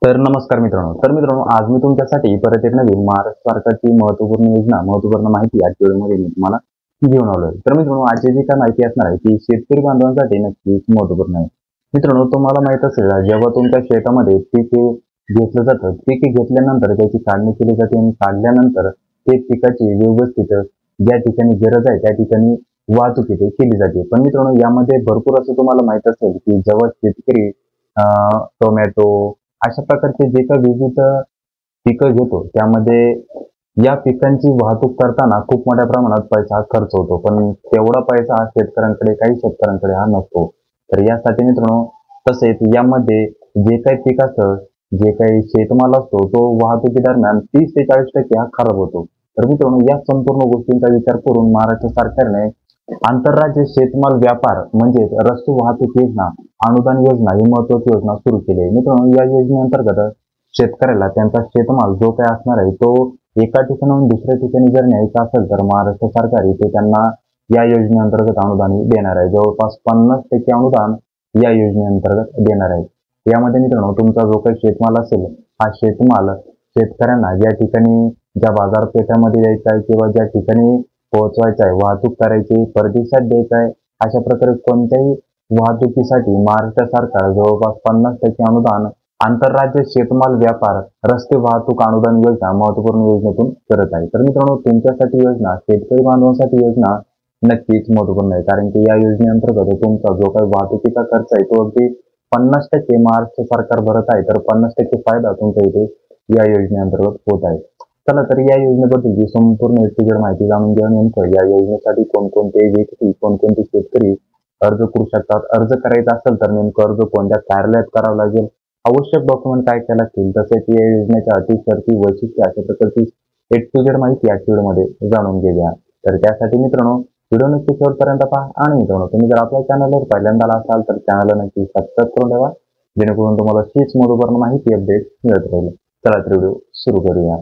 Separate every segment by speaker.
Speaker 1: नमस्कार मित्रांनो, आज मी तुमच्यासाठी परत एक नवीन महाराष्ट्र सरकारची महत्त्वपूर्ण माहिती आजच्या व्हिडिओमध्ये मी तुम्हाला घेऊन आलोय। तर मित्रांनो, आजची जी काय माहिती असणार आहे ती शेतकरी बांधवांसाठी नक्कीच महत्त्वपूर्ण आहे। मित्रांनो, तुम्हाला माहित असेल जेव्हा तुमच्या शेतामध्ये पीक घेतलं जातं, पीक घेतल्यानंतर त्याची काढणी केली जाते आणि काढल्यानंतर ते पिकाची व्यवस्थित ज्या ठिकाणी गरज आहे त्या ठिकाणी वाहतूक केली जाते। पण मित्रांनो, यामध्ये भरपूर असं तुम्हाला माहित असेल की जेव्हा शेतकरी टोमॅटो अशा प्रकारचे जे काही विविध पिकं घेतो त्यामध्ये या पिकांची वाहतूक करताना खूप मोठ्या प्रमाणात पैसा खर्च होतो, पण तेवढा पैसा हा काही शेतकऱ्यांकडे हा नसतो। तर यासाठी मित्रांनो, तसेच यामध्ये जे काही पीक असतं, जे काही शेतमाल असतो तो वाहतुकी दरम्यान 30 ते 40% हा खराब होतो। तर मित्रांनो, या संपूर्ण गोष्टींचा विचार करून महाराष्ट्र सरकारने आंतरराज्य शेतमाल व्यापार म्हणजे रस्ते वाहतूक योजना अनुदान योजना ही महत्वाची योजना सुरू केली आहे। मित्रांनो, या योजनेअंतर्गत शेतकऱ्याला त्यांचा शेतमाल जो काय असणार आहे तो एका ठिकाणाहून दुसऱ्या ठिकाणी जर न्यायचा असेल तर महाराष्ट्र सरकार इथे त्यांना या योजनेअंतर्गत अनुदान देणार आहे। जवळपास 50% अनुदान या योजनेअंतर्गत देणार आहे। यामध्ये मित्रांनो, तुमचा जो काही शेतमाल असेल हा शेतमाल शेतकऱ्यांना ज्या ठिकाणी ज्या बाजारपेठामध्ये द्यायचा आहे किंवा ज्या ठिकाणी पोहोचवायचा आहे, वाहतूक करायची, परदेशात द्यायचा आहे, अशा प्रकारे कोणत्याही वाहतुकीसाठी महाराष्ट्र सरकार जवळपास 50% अनुदान आंतरराज्य शेतमाल व्यापार रस्ते वाहतूक अनुदान योजना महत्वपूर्ण योजनेतून करत आहे। तर मित्रांनो, तुमच्यासाठी योजना शेतकरी बांधवांसाठी योजना नक्कीच महत्वपूर्ण आहे, कारण की या योजनेअंतर्गत तुमचा जो काही वाहतुकीचा खर्च आहे तो अगदी 50% महाराष्ट्र सरकार भरत आहे। तर 50% फायदा तुमच्या इथे या योजनेअंतर्गत होत आहे। चला तर या योजनेबद्दलची संपूर्ण माहिती जाणून घेऊया। नेमकं या योजनेसाठी कोणकोणते व्यक्ती कोणकोणते शेतकरी अर्ज करू शकतात, अर्ज करायचा असेल तर नेमकं अर्ज कोणत्या कार्यालयात करावं लागेल, आवश्यक डॉक्युमेंट काय काय लागतील, तसेच या योजनेच्या अटी शर्ती वैशिष्ट्ये अशा प्रकारची A to Z माहिती आजच्या व्हिडिओमध्ये जाणून घेऊया। तर त्यासाठी मित्रांनो, व्हिडिओ नक्की शेवटपर्यंत पहा आणि मित्रांनो, तुम्ही जर आपल्या चॅनलवर पहिल्यांदा असाल तर चॅनलला नक्की सबस्क्राईब करून ठेवा, जेणेकरून तुम्हाला हीच महत्त्वपूर्ण माहिती अपडेट मिळत राहील। चला तर व्हिडिओ सुरू करूया।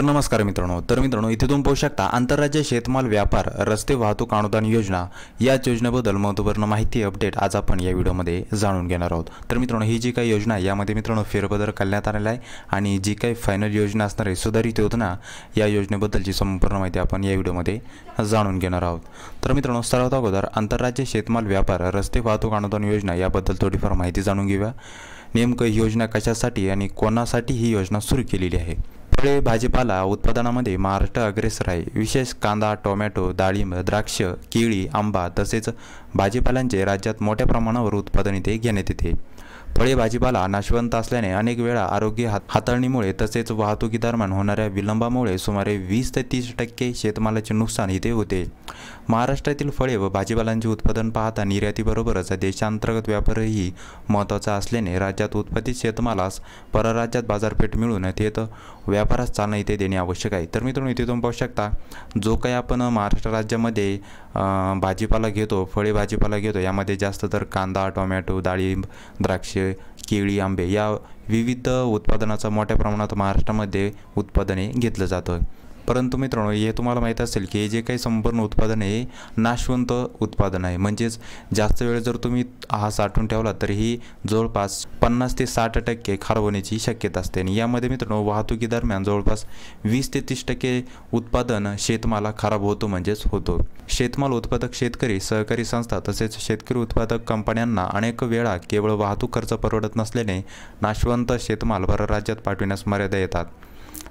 Speaker 2: नमस्कार मित्रांनो, इथे तुम्ही पाहू शकता आंतरराज्य शेतमाल व्यापार रस्ते वाहतूक अनुदान योजना या योजनेबद्दल महत्त्वपूर्ण माहिती अपडेट आज आपण या व्हिडिओमध्ये जाणून घेणार आहोत। तर मित्रांनो, ही जी काही योजना आहे यामध्ये मित्रांनो फेरबदल करण्यात आलेला आहे आणि जी काही फायनल योजना असणार आहे सुधारित योजना या योजनेबद्दलची संपूर्ण माहिती आपण या व्हिडिओमध्ये जाणून घेणार आहोत। तर मित्रांनो, सर्वात अगोदर आंतरराज्य शेतमाल व्यापार रस्ते वाहतूक अनुदान योजना याबद्दल थोडीफार माहिती जाणून घेऊया। नेमकं ही योजना कशासाठी आणि कोणासाठी ही योजना सुरू केलेली आहे। फळे भाजीपाला उत्पादनामध्ये महाराष्ट्र अग्रेसर आहे। विशेष कांदा, टोमॅटो, डाळिंब, द्राक्ष, केळी, आंबा तसेच भाजीपाल्यांचे राज्यात मोठ्या प्रमाणावर उत्पादन इथे घेण्यात येते। फळे भाजीपाला नाशवंत असल्याने अनेक वेळा आरोग्य हाताळणीमुळे तसेच वाहतुकी दरम्यान होणाऱ्या विलंबामुळे सुमारे 20 ते 30% शेतमालाचे नुकसान इथे होते। महाराष्ट्रातील फळे व भाजीपालांचे उत्पादन पाहता निर्यातीबरोबरच देशांतर्गत व्यापारही महत्त्वाचा असल्याने राज्यात उत्पादित शेतमालास परराज्यात बाजारपेठ मिळून थेट व्यापारास चालना इथे देणे आवश्यक आहे। तर मित्रांनो, इथे तुम्ही पाहू शकता जो काही आपण महाराष्ट्र राज्यामध्ये भाजीपाला घेतो, फळे भाजीपाला घेतो, यामध्ये जास्त तर कांदा, टोमॅटो, डाळिंब, द्राक्ष, केळी, आंबे या विविध उत्पादनाचा मोठ्या प्रमाणात महाराष्ट्रामध्ये उत्पादने घेतलं जातं। परंतु मित्रांनो, हे तुम्हाला माहीत असेल की जे काही संपूर्ण उत्पादन आहे नाशवंत उत्पादन आहे, म्हणजेच जास्त वेळ जर तुम्ही हा साठवून ठेवला तर ही जवळपास 50 ते 60% खराब होण्याची शक्यता असते। आणि यामध्ये मित्रांनो, वाहतुकी दरम्यान जवळपास 20 ते 30% उत्पादन शेतमाला खराब होतो म्हणजेच होतो। शेतमाल उत्पादक शेतकरी, सहकारी संस्था तसेच शेतकरी उत्पादक कंपन्यांना अनेक वेळा केवळ वाहतूक खर्च परवडत नसल्याने नाशवंत शेतमाल परराज्यात पाठविण्यास मर्यादा येतात।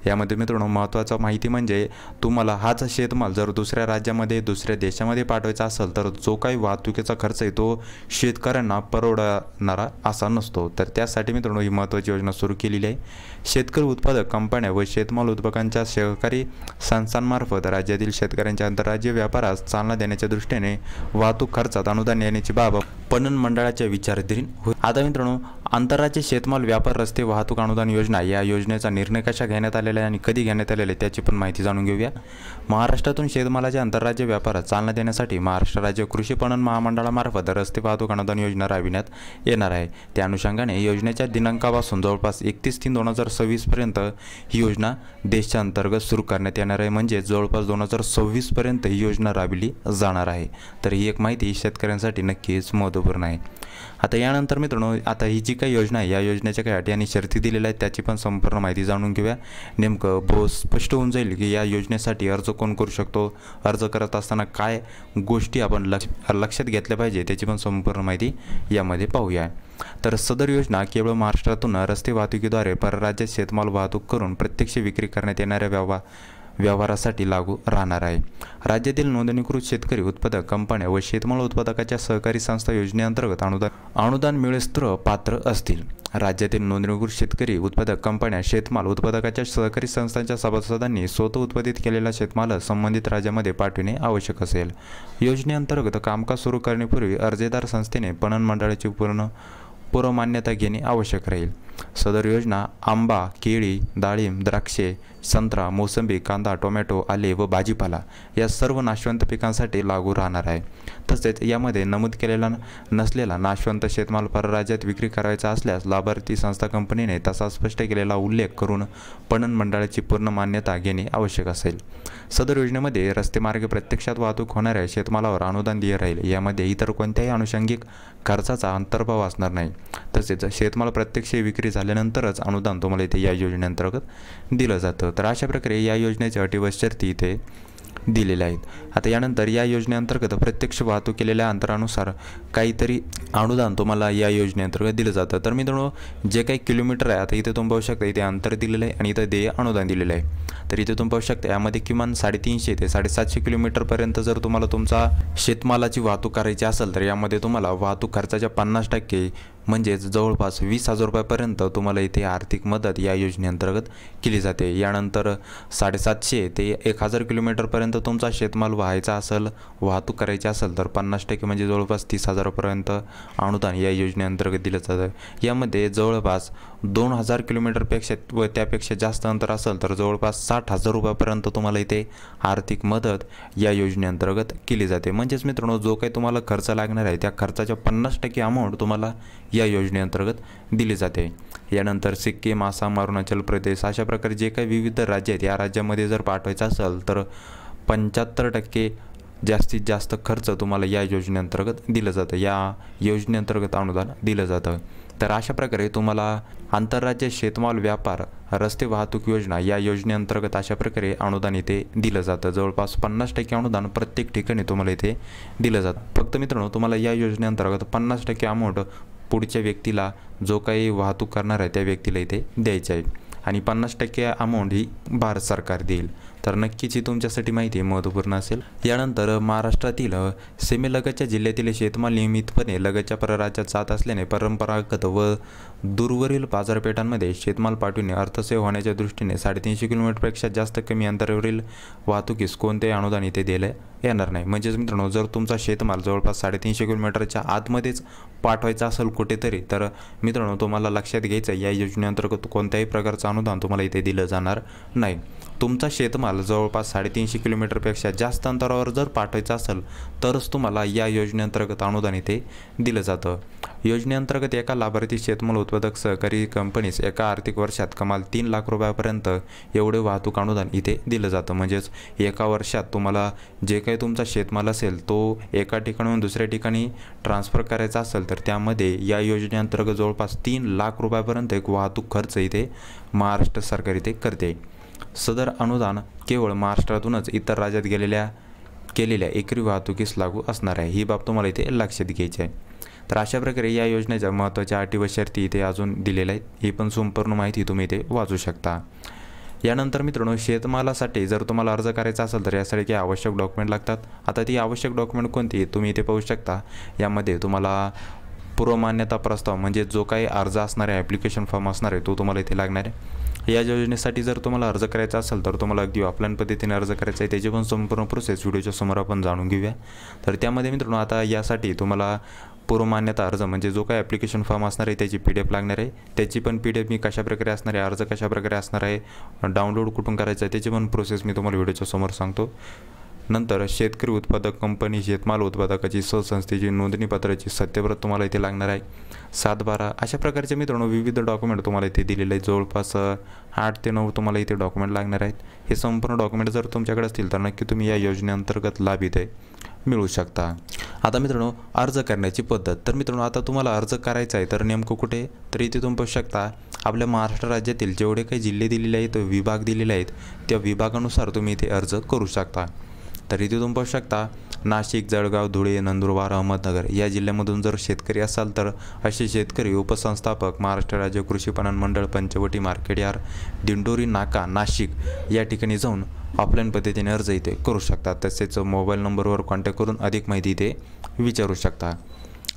Speaker 2: यामध्ये मित्रांनो, महत्त्वाची माहिती म्हणजे तुम्हाला हाच शेतमाल जर दुसऱ्या राज्यामध्ये दुसऱ्या देशामध्ये पाठवायचा असेल तर जो काही वाहतुकीचा खर्च आहे तो शेतकऱ्यांना परवडणारा असा नसतो। तर त्यासाठी मित्रांनो, ही महत्त्वाची योजना सुरू केलेली आहे। शेतकरी उत्पादक कंपन्या व शेतमाल उत्पादकांच्या सहकारी संस्थांमार्फत राज्यातील शेतकऱ्यांच्या आंतरराज्य व्यापारास चालना देण्याच्या दृष्टीने वाहतूक खर्चात अनुदान देण्याची बाब पणन मंडळाच्या विचाराधीन होईल. आता मित्रांनो, आंतरराज्य शेतमाल व्यापार रस्ते वाहतूक अनुदान योजना या योजनेचा निर्णय कशा घेण्यात आलेला आहे आणि कधी घेण्यात आलेला आहे त्याची पण माहिती जाणून घेऊया. महाराष्ट्रातून शेतमालाच्या आंतरराज्य व्यापारात चालना देण्यासाठी महाराष्ट्र राज्य कृषी पणन महामंडळामार्फत रस्ते वाहतूक अनुदान योजना राबविण्यात येणार आहे. त्या अनुषंगाने योजनेच्या दिनांकापासून जवळपास 31/3/2026 पर्यंत ही योजना देशाच्या अंतर्गत सुरू करण्यात येणार आहे. म्हणजे जवळपास 2026 पर्यंत ही योजना राबविली जाणार आहे. तर ही एक माहिती शेतकऱ्यांसाठी नक्कीच महत्त्वपूर्ण आहे. आता यानंतर मित्रांनो, आता ही जी काही योजना आहे या योजनेच्या काही अटी आणि शर्ती दिलेल्या आहेत त्याची पण संपूर्ण माहिती जाणून घेऊया. नेमकं बहुत स्पष्ट होऊन जाईल की या योजनेसाठी अर्ज कोण करू शकतो, अर्ज करत असताना काय गोष्टी आपण लक्षात घेतल्या पाहिजे त्याची पण संपूर्ण माहिती यामध्ये पाहूया. तर सदर योजना केवळ महाराष्ट्रातून रस्ते वाहतुकीद्वारे परराज्यात शेतमाल वाहतूक करून प्रत्यक्ष विक्री करण्यात येणाऱ्या व्यवहारासाठी लागू राहणार आहे. राज्यातील नोंदणीकृत शेतकरी उत्पादक कंपन्या व शेतमाल उत्पादकाच्या सहकारी संस्था योजनेअंतर्गत अनुदान मिळेस्तृ पात्र असतील. राज्यातील नोंदणीकृत शेतकरी उत्पादक कंपन्या शेतमाल उत्पादकाच्या सहकारी संस्थांच्या सभासदांनी स्वतः उत्पादित केलेला शेतमाल संबंधित राज्यामध्ये पाठविणे आवश्यक असेल. योजनेअंतर्गत कामकाज सुरू करण्यापूर्वी अर्जदार संस्थेने पणन मंडळाची पूर्व मान्यता घेणे आवश्यक राहील. सदर योजना आंबा, केळी, डाळिंब, द्राक्षे, संत्रा, मोसंबी, कांदा, टोमॅटो, आले व भाजीपाला या सर्व नाशवंत पिकांसाठी लागू राहणार आहे. तसेच यामध्ये नमूद केलेला नसलेला नाशवंत शेतमाल परराज्यात विक्री करायचा असल्यास लाभार्थी संस्था कंपनीने तसा स्पष्ट केलेला उल्लेख करून पणन मंडळाची पूर्ण मान्यता घेणे आवश्यक असेल. सदर योजनेमध्ये रस्तेमार्गे प्रत्यक्षात वाहतूक होणाऱ्या शेतमालावर अनुदान देय राहील. यामध्ये इतर कोणत्याही अनुषंगिक खर्चाचा अंतर्भाव असणार नाही. तसेच शेतमाल प्रत्यक्ष विक्री झाल्यानंतरच अनुदान तुम्हाला इथे या योजनेअंतर्गत दिलं जातं. तर अशा प्रकारे या योजनेच्या अटी व शर्ती इथे दिलेल्या आहेत. आता यानंतर या योजनेअंतर्गत प्रत्यक्ष वाहतूक केलेल्या अंतरानुसार काहीतरी अनुदान तुम्हाला या योजनेअंतर्गत दिलं जातं. तर मित्रांनो, जे काही किलोमीटर आहे आता इथे तुम्ही पाहू शकता, इथे अंतर दिलेलं आहे आणि इथं देय अनुदान दिलेलं आहे. तर इथे तुम्ही पाहू शकता यामध्ये किमान 350 ते 750 किलोमीटरपर्यंत जर तुम्हाला तुमचा शेतमालाची वाहतूक करायची असेल तर यामध्ये तुम्हाला वाहतूक खर्चाच्या 50% म्हणजेच जवळपास 20,000 रुपयापर्यंत तुम्हाला इथे आर्थिक मदत या योजनेअंतर्गत केली जाते. यानंतर 750 ते 1,000 किलोमीटरपर्यंत तुमचा शेतमाल व्हायचा असेल, वाहतूक करायची असेल तर 50% म्हणजे जवळपास 30,000 पर्यंत अनुदान या योजनेअंतर्गत दिलं जातं. यामध्ये जवळपास 2,000 किलोमीटरपेक्षा व त्यापेक्षा जास्त अंतर असेल तर जवळपास 60,000 रुपयापर्यंत तुम्हाला इथे आर्थिक मदत या योजनेअंतर्गत केली जाते. म्हणजेच मित्रांनो, जो काही तुम्हाला खर्च लागणार आहे त्या खर्चाच्या 50% अमाऊंट तुम्हाला या योजनेअंतर्गत दिली जाते. यानंतर सिक्कीम, आसाम, अरुणाचल प्रदेश अशा प्रकारे जे काही विविध राज्य आहेत या राज्यामध्ये जर पाठवायचं असेल तर 75% जास्तीत जास्त खर्च तुम्हाला या योजनेअंतर्गत दिलं जातं, या योजनेअंतर्गत अनुदान दिलं जातं. तर अशा प्रकारे तुम्हाला आंतरराज्य शेतमाल व्यापार रस्ते वाहतूक योजना या योजनेअंतर्गत अशा प्रकारे अनुदान इथे दिलं जातं. जवळपास 50% अनुदान प्रत्येक ठिकाणी तुम्हाला इथे दिलं जातं. फक्त मित्रांनो, तुम्हाला या योजनेअंतर्गत 50% अमाऊंट पुढच्या व्यक्तीला, जो काही वाहतूक करणार आहे त्या व्यक्तीला इथे द्यायची आहे आणि 50% अमाऊंट ही भारत सरकार देईल. तर नक्कीच ही तुमच्यासाठी माहिती महत्त्वपूर्ण असेल. यानंतर महाराष्ट्रातील सीमेलगतच्या जिल्ह्यातील शेतमाल नियमितपणे लगतच्या परराज्यात जात असल्याने परंपरागत व दूरवरील बाजारपेठांमध्ये शेतमाल पाठविणे अर्थसेव होण्याच्या दृष्टीने 350 किलोमीटरपेक्षा जास्त कमी अंतरावरील वाहतुकीस कोणतेही अनुदान इथे दिले येणार नाही. म्हणजेच मित्रांनो, जर तुमचा शेतमाल जवळपास 350 किलोमीटरच्या आतमध्येच पाठवायचा असेल कुठेतरी तर मित्रांनो तुम्हाला लक्षात घ्यायचं या योजनेअंतर्गत कोणत्याही प्रकारचं अनुदान तुम्हाला इथे दिलं जाणार नाही. तुमचा शेतमाल जवळपास 350 किलोमीटरपेक्षा जास्त अंतरावर जर पाठवायचा असेल तरच तुम्हाला या योजनेअंतर्गत अनुदान इथे दिलं जातं. योजनेअंतर्गत एका लाभार्थी शेतमाल उत्पादक सहकारी कंपनीस एका आर्थिक वर्षात कमाल 3 लाख रुपयापर्यंत एवढे वाहतूक अनुदान इथे दिलं जातं. म्हणजेच एका वर्षात तुम्हाला जे काही तुमचा शेतमाल असेल तो एका ठिकाणाहून दुसऱ्या ठिकाणी ट्रान्सफर करायचा असेल तर त्यामध्ये या योजनेअंतर्गत जवळपास 3 लाख रुपयापर्यंत एक वाहतूक खर्च इथे महाराष्ट्र सरकार इथे करते. सदर अनुदान केवळ महाराष्ट्रातूनच इतर राज्यात केलेल्या एकरी वाहतुकीस लागू असणार आहे. ही बाब तुम्हाला इथे लक्षात घ्यायची आहे. तर अशा प्रकारे या योजनेच्या महत्त्वाच्या अटी व शर्ती इथे अजून दिलेल्या आहेत. ही पण संपूर्ण माहिती तुम्ही इथे वाचू शकता. यानंतर मित्रांनो, शेतमालासाठी जर तुम्हाला अर्ज करायचा असेल तर यासाठी काही आवश्यक डॉक्युमेंट लागतात. आता ती आवश्यक डॉक्युमेंट कोणती तुम्ही इथे पाहू शकता. यामध्ये तुम्हाला पूर्वमान्यता प्रस्ताव म्हणजे जो काही अर्ज असणार आहे, ॲप्लिकेशन फॉर्म असणार आहे तो तुम्हाला इथे लागणार आहे. या योजनेसाठी जर तुम्हाला अर्ज करायचा असेल तर तुम्हाला अगदी ऑफलाईन पद्धतीने अर्ज करायचा आहे, त्याची पण संपूर्ण प्रोसेस व्हिडिओच्या समोर आपण जाणून घेऊया. तर त्यामध्ये मित्रांनो आता यासाठी तुम्हाला पूर्वमान्यता अर्ज म्हणजे जो काही ॲप्लिकेशन फॉर्म असणार आहे त्याची PDF लागणार आहे. त्याची पण PDF मी कशाप्रकारे असणार आहे, अर्ज कशाप्रकारे असणार आहे, डाउनलोड कुठून करायचं आहे त्याची पण प्रोसेस मी तुम्हाला व्हिडिओच्या समोर सांगतो. नंतर शेतकरी उत्पादक कंपनी शेतमाल उत्पादकाची संस्थेची नोंदणीपत्राची सत्यप्रत तुम्हाला इथे लागणार आहे. 7/12 अशा प्रकारचे मित्रांनो विविध डॉक्युमेंट तुम्हाला इथे दिलेले आहेत. जवळपास 8 ते 9 तुम्हाला इथे डॉक्युमेंट लागणार आहेत. हे संपूर्ण डॉक्युमेंट जर तुमच्याकडे असतील तर नक्की तुम्ही या योजनेअंतर्गत लाभ इथे मिळू शकता. आता मित्रांनो अर्ज करण्याची पद्धत. तर मित्रांनो आता तुम्हाला अर्ज करायचा आहे तर नेमकं कुठे, तर इथे तुम्ही पाहू शकता आपल्या महाराष्ट्र राज्यातील जेवढे काही जिल्हे दिलेले आहेत, विभाग दिलेले आहेत, त्या विभागानुसार तुम्ही इथे अर्ज करू शकता. तर इथे तुम्ही पाहू शकता नाशिक, जळगाव, धुळे, नंदुरबार, अहमदनगर या जिल्ह्यामधून जर शेतकरी असाल तर असे शेतकरी उपसंस्थापक महाराष्ट्र राज्य कृषी पणन मंडळ, पंचवटी मार्केट यार्ड, दिंडोरी नाका, नाशिक या ठिकाणी जाऊन ऑफलाईन पद्धतीने अर्ज इथे करू शकतात. तसेच मोबाईल नंबरवर कॉन्टॅक्ट करून अधिक माहिती इथे विचारू शकता.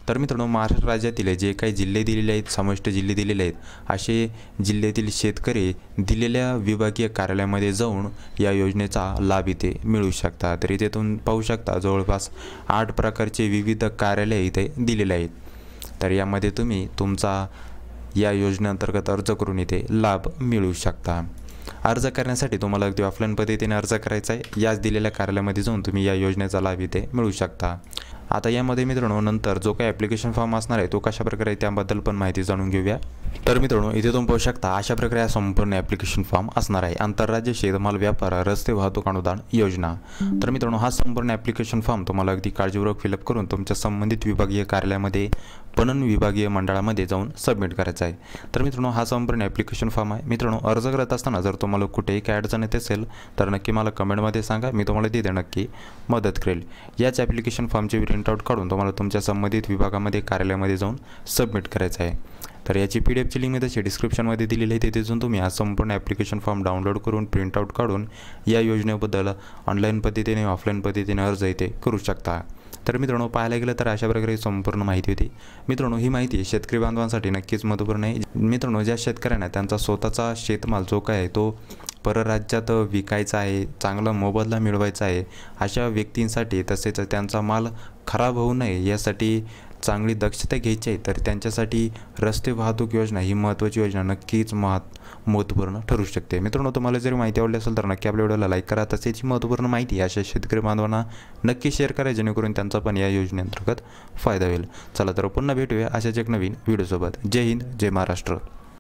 Speaker 2: तर मित्रांनो महाराष्ट्र राज्यातील जे काही जिल्हे दिलेले आहेत, समाविष्ट जिल्हे दिलेले आहेत, असे जिल्ह्यातील शेतकरी दिलेल्या विभागीय कार्यालयामध्ये जाऊन या योजनेचा लाभ इथे मिळू शकता. तर इथे तुम्ही पाहू शकता जवळपास 8 प्रकारचे विविध कार्यालय इथे दिलेले आहेत. तर यामध्ये तुम्ही तुमचा या योजनेअंतर्गत अर्ज करून इथे लाभ मिळू शकता. अर्ज करण्यासाठी तुम्हाला अगदी ऑफलाईन पद्धतीने अर्ज करायचा आहे. याच दिलेल्या कार्यालयामध्ये जाऊन तुम्ही या योजनेचा लाभ इथे मिळू शकता. आता यामध्ये मित्रांनो नंतर जो काही ॲप्लिकेशन फॉर्म असणार आहे तो कशाप्रकारे आहे त्याबद्दल पण माहिती जाणून घेऊया. तर मित्रांनो इथे तुम्ही पाहू शकता अशा प्रकारे संपूर्ण ॲप्लिकेशन फॉर्म असणार आहे. आंतरराज्य शेतमाल व्यापार रस्ते वाहतूक अनुदान योजना. तर मित्रांनो हा संपूर्ण ॲप्लिकेशन फॉर्म तुम्हाला अगदी काळजीपूर्वक फिलअप करून तुमच्या संबंधित विभागीय कार्यालयामध्ये पणन विभागीय मंडळामध्ये जाऊन सबमिट करायचा आहे. तर मित्रांनो हा संपूर्ण ॲप्लिकेशन फॉर्म आहे. मित्रांनो अर्ज करत असताना जर तुम्हाला कुठेही काय अडचण येत असेल तर नक्की मला कमेंटमध्ये सांगा, मी तुम्हाला तिथे नक्की मदत करेल. याच ॲप्लिकेशन फॉर्मची प्रिंटआउट काढून तुम्हाला तुमच्या संबंधित विभागामध्ये कार्यालयामध्ये जाऊन सबमिट करायचं आहे. तर याची PDF ची लिंक मी तशी डिस्क्रिप्शनमध्ये दिलेली आहे. तिथे जाऊन तुम्ही हा संपूर्ण ॲप्लिकेशन फॉर्म डाउनलोड करून प्रिंटआउट काढून या योजनेबद्दल ऑनलाईन पद्धतीने ऑफलाईन पद्धतीने अर्ज इथे करू शकता. तर मित्रांनो पाहायला गेलं तर अशा प्रकारे संपूर्ण माहिती होती. मित्रांनो ही माहिती शेतकरी बांधवांसाठी नक्कीच महत्त्वपूर्ण आहे. मित्रांनो ज्या शेतकऱ्यांना त्यांचा स्वतःचा शेतमाल जो काय आहे तो परराज्यात विकायचा आहे, चांगला मोबदला मिळवायचा आहे, अशा व्यक्तींसाठी तसेच त्यांचा माल खराब होऊ नये यासाठी चांगली दक्षता घ्यायची आहे तर त्यांच्यासाठी रस्ते वाहतूक योजना ही महत्त्वाची योजना नक्कीच महत्त्वपूर्ण ठरू शकते. मित्रांनो तुम्हाला जर माहिती आवडली असेल तर नक्की आपल्या व्हिडिओला लाईक करा. तसेच महत्त्वपूर्ण माहिती अशा शेतकरी बांधवांना नक्की शेअर करा जेणेकरून त्यांचा पण या योजनेअंतर्गत फायदा होईल. चला तर पुन्हा भेटूया अशाच एक नवीन व्हिडिओसोबत. जय हिंद, जय महाराष्ट्र.